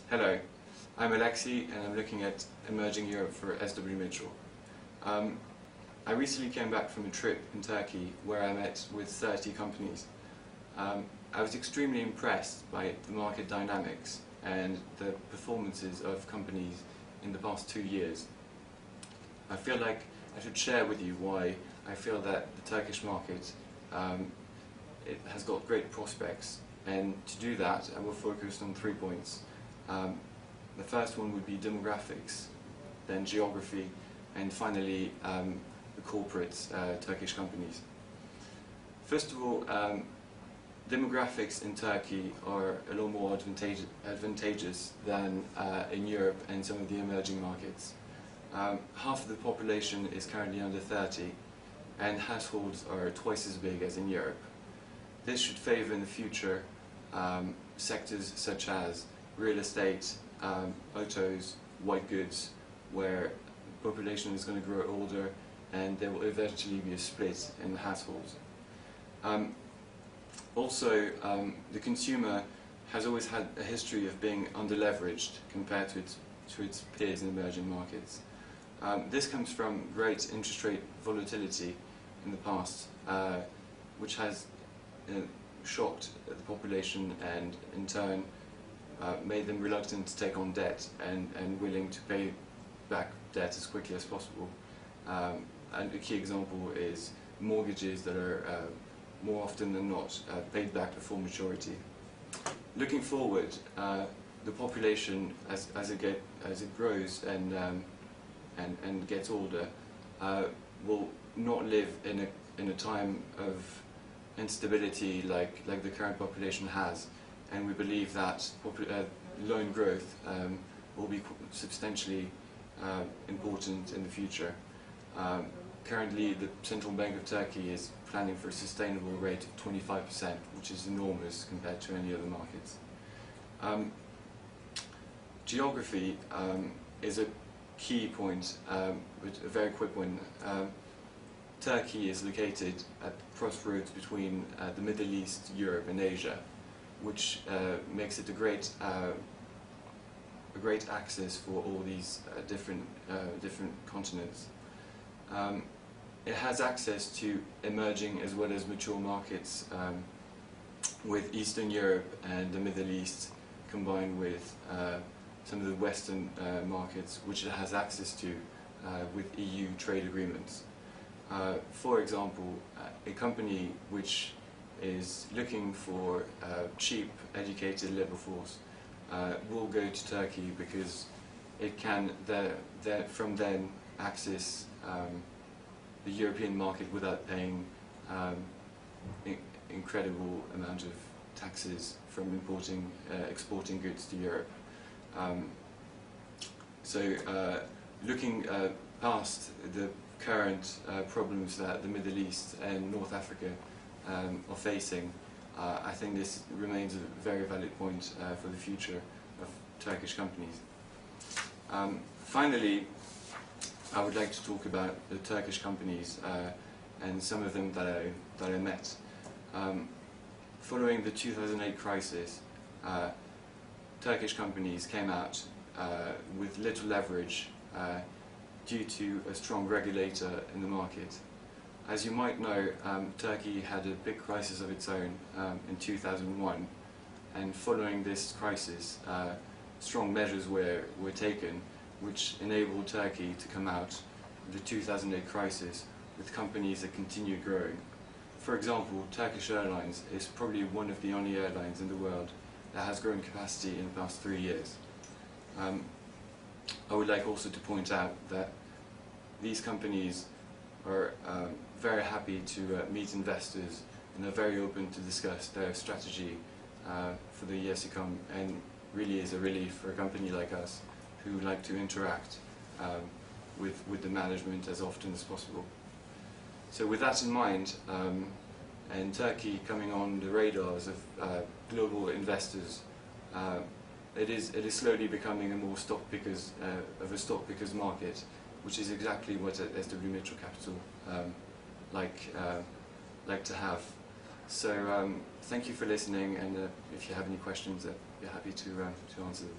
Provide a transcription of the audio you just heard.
Hello, I'm Alexi and I'm looking at Emerging Europe for SW Mitchell. I recently came back from a trip in Turkey where I met with 30 companies. I was extremely impressed by the market dynamics and the performances of companies in the past 2 years. I feel like I should share with you why I feel that the Turkish market it has got great prospects, and to do that I will focus on 3 points. The first one would be demographics, then geography, and finally the corporate Turkish companies. First of all, demographics in Turkey are a lot more advantageous than in Europe and some of the emerging markets. Half of the population is currently under 30, and households are twice as big as in Europe. This should favour in the future sectors such as real estate, autos, white goods, where the population is going to grow older and there will eventually be a split in the households. Also, the consumer has always had a history of being under-leveraged compared to its peers in emerging markets. This comes from great interest rate volatility in the past, which has shocked the population and in turn made them reluctant to take on debt and willing to pay back debt as quickly as possible. And a key example is mortgages that are more often than not paid back before maturity. Looking forward, the population as it grows and gets older will not live in a time of instability like the current population has, and we believe that loan growth will be substantially important in the future. Currently, the Central Bank of Turkey is planning for a sustainable rate of 25%, which is enormous compared to any other markets. Geography is a key point, but a very quick one. Turkey is located at the crossroads between the Middle East, Europe and Asia, which makes it a great access for all these different continents. It has access to emerging as well as mature markets, with Eastern Europe and the Middle East combined with some of the Western markets, which it has access to with EU trade agreements. For example, a company which is looking for a cheap, educated labour force will go to Turkey because it can from then access the European market without paying incredible amount of taxes from exporting goods to Europe. Looking past the current problems that the Middle East and North Africa are facing, I think this remains a very valid point for the future of Turkish companies. Finally, I would like to talk about the Turkish companies and some of them that I met. Following the 2008 crisis, Turkish companies came out with little leverage due to a strong regulator in the market. As you might know, Turkey had a big crisis of its own in 2001, and following this crisis, strong measures were taken which enabled Turkey to come out of the 2008 crisis with companies that continued growing. For example, Turkish Airlines is probably one of the only airlines in the world that has grown capacity in the past 3 years. I would like also to point out that these companies are very happy to meet investors and are very open to discuss their strategy for the years to come, and really is a relief for a company like us who like to interact with the management as often as possible. So with that in mind, and Turkey coming on the radars of global investors, it is slowly becoming a more stock pickers market, which is exactly what SW Mitchell Capital like to have. So thank you for listening, and if you have any questions, we're happy to answer them.